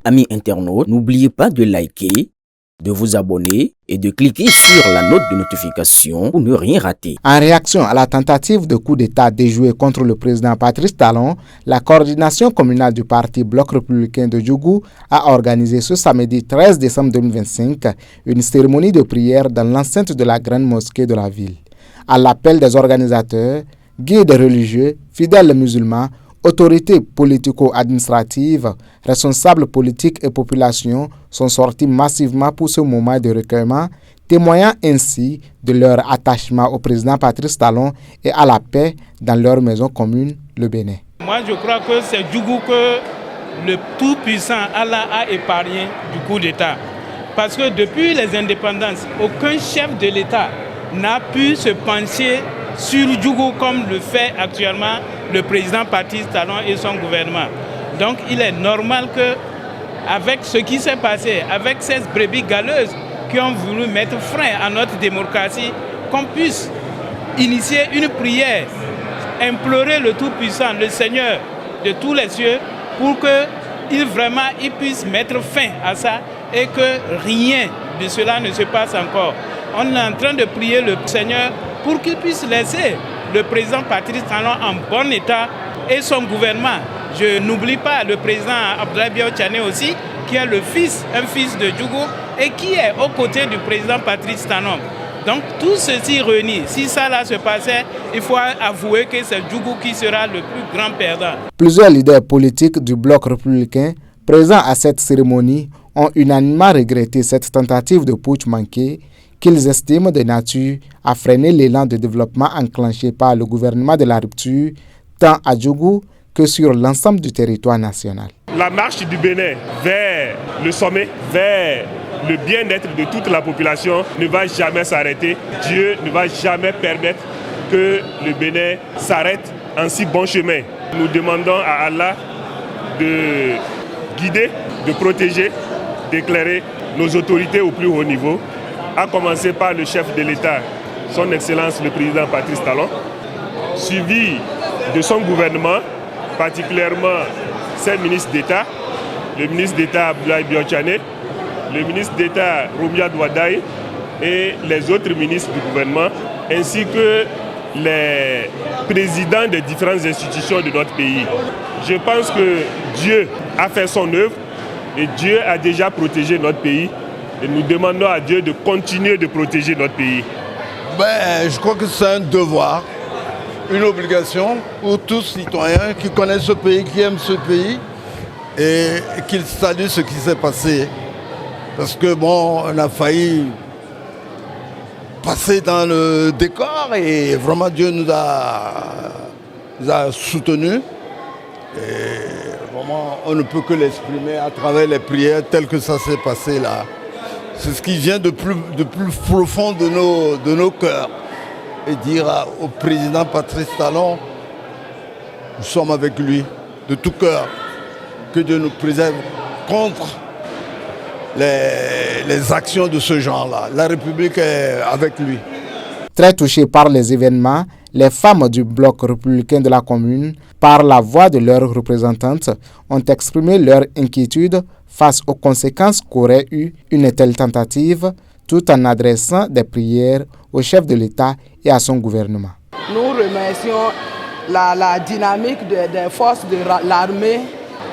Amis internautes, n'oubliez pas de liker, de vous abonner et de cliquer sur la note de notification pour ne rien rater. En réaction à la tentative de coup d'État déjouée contre le président Patrice Talon, la coordination communale du parti Bloc républicain de Djougou a organisé ce samedi 13 décembre 2025 une cérémonie de prière dans l'enceinte de la grande mosquée de la ville. À l'appel des organisateurs, guides religieux, fidèles musulmans, autorités politico-administratives, responsables politiques et populations sont sortis massivement pour ce moment de recueillement, témoignant ainsi de leur attachement au président Patrice Talon et à la paix dans leur maison commune, le Bénin. Moi, je crois que c'est Djougou que le Tout-Puissant Allah a épargné du coup d'État. Parce que depuis les indépendances, aucun chef de l'État n'a pu se pencher sur Djougou comme le fait actuellement le président Patrice Talon et son gouvernement. Donc il est normal que, avec ce qui s'est passé, avec ces brebis galeuses qui ont voulu mettre frein à notre démocratie, qu'on puisse initier une prière, implorer le Tout-Puissant, le Seigneur de tous les cieux, pour qu'il puisse mettre fin à ça et que rien de cela ne se passe encore. On est en train de prier le Seigneur pour qu'il puisse laisser le président Patrice Talon en bon état et son gouvernement. Je n'oublie pas le président Abdoulaye Biao-Tchane aussi, qui est un fils de Djougou et qui est aux côtés du président Patrice Talon. Donc tout ceci réuni, si ça là se passait, il faut avouer que c'est Djougou qui sera le plus grand perdant. Plusieurs leaders politiques du bloc républicain présents à cette cérémonie ont unanimement regretté cette tentative de putsch manquée qu'ils estiment de nature à freiner l'élan de développement enclenché par le gouvernement de la rupture, tant à Djougou que sur l'ensemble du territoire national. La marche du Bénin vers le sommet, vers le bien-être de toute la population ne va jamais s'arrêter. Dieu ne va jamais permettre que le Bénin s'arrête en si bon chemin. Nous demandons à Allah de guider, de protéger, d'éclairer nos autorités au plus haut niveau, à commencer par le chef de l'État, son Excellence le président Patrice Talon, suivi de son gouvernement, particulièrement ses ministres d'État, le ministre d'État Abdoulaye Biao-Tchane, le ministre d'État Roumia Douadaï et les autres ministres du gouvernement, ainsi que les présidents des différentes institutions de notre pays. Je pense que Dieu a fait son œuvre et Dieu a déjà protégé notre pays. Et nous demandons à Dieu de continuer de protéger notre pays. Je crois que c'est un devoir, une obligation pour tous citoyens qui connaissent ce pays, qui aiment ce pays et qui saluent ce qui s'est passé. Parce que on a failli passer dans le décor et vraiment Dieu nous a soutenus. Et vraiment, on ne peut que l'exprimer à travers les prières telles que ça s'est passé là. C'est ce qui vient de plus profond de nos cœurs. Et dire au président Patrice Talon, nous sommes avec lui de tout cœur. Que Dieu nous préserve contre les actions de ce genre-là. La République est avec lui. Très touchées par les événements, les femmes du bloc républicain de la commune, par la voix de leurs représentantes, ont exprimé leur inquiétude face aux conséquences qu'aurait eu une telle tentative, tout en adressant des prières au chef de l'État et à son gouvernement. Nous remercions la dynamique des forces de l'armée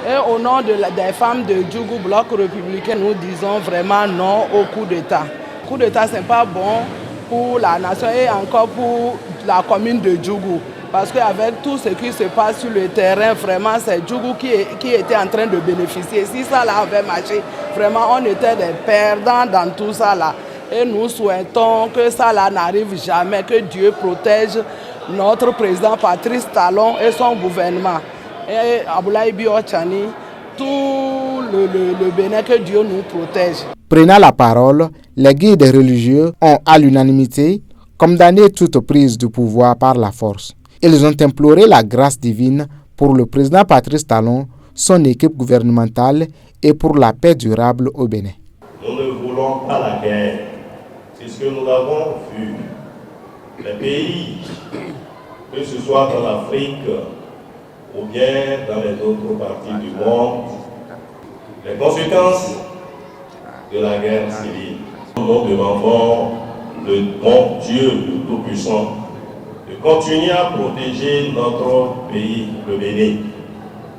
et au nom des femmes de Djougou Bloc républicain, nous disons vraiment non au coup d'État. Le coup d'État, ce n'est pas bon pour la nation et encore pour la commune de Djougou. Parce qu'avec tout ce qui se passe sur le terrain, vraiment, c'est Djougou qui était en train de bénéficier. Si ça là avait marché, vraiment, on était des perdants dans tout ça là. Et nous souhaitons que ça là n'arrive jamais, que Dieu protège notre président Patrice Talon et son gouvernement. Et Abdoulaye Biao-Tchane, tout le Bénin, que Dieu nous protège. Prenant la parole, les guides religieux ont à l'unanimité condamné toute prise du pouvoir par la force. Ils ont imploré la grâce divine pour le président Patrice Talon, son équipe gouvernementale et pour la paix durable au Bénin. Nous ne voulons pas la guerre. C'est ce que nous avons vu. Les pays, que ce soit dans l'Afrique ou bien dans les autres parties du monde, Les conséquences de la guerre civile. Nous demandons le bon Dieu Tout-Puissant de continuer à protéger notre pays, le Bénin.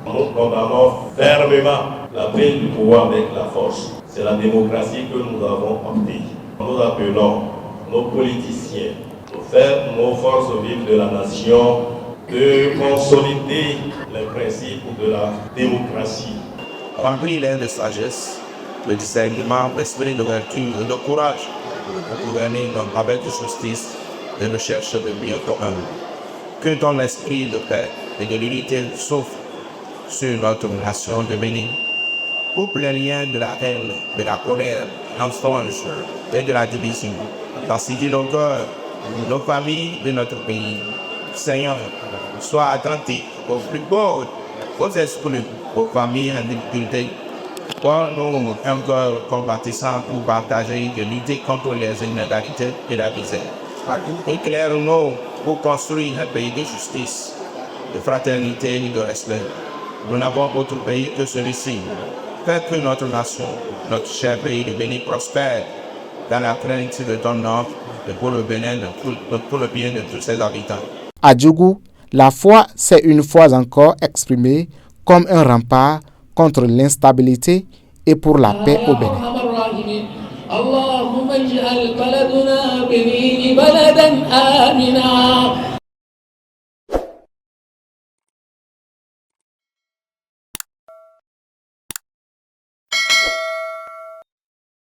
Nous condamnons fermement la prise du pouvoir avec la force. C'est la démocratie que nous avons optée. Nous appelons nos politiciens, nos forces vives de la nation, de consolider les principes de la démocratie. Remplir l'air de sagesse, de discernement, l'esprit d'ouverture et de courage pour gouverner avec justice et recherche de bien commun. Que dans l'esprit de paix et de l'unité souffle sur notre nation de Bénin. Coupe les liens de la haine, de la colère, de l'ensonge et de la division. Facilite nos cœurs, nos familles de notre pays. Seigneur, sois attentif aux plus pauvres, aux exclus, aux familles en difficulté. Donne-nous un cœur compatissant pour partager et lutter contre les inégalités et la misère. Éclaire-nous pour construire un pays de justice, de fraternité et de respect. Nous n'avons autre pays que celui-ci. Faites que notre nation, notre cher pays de Bénin prospère dans la crainte de ton nom et pour le bien de tous ses habitants. À Djougou, la foi s'est une fois encore exprimée comme un rempart contre l'instabilité et pour la paix au Bénin. اللهم اجعل بلدنا بنين بلدا آمنا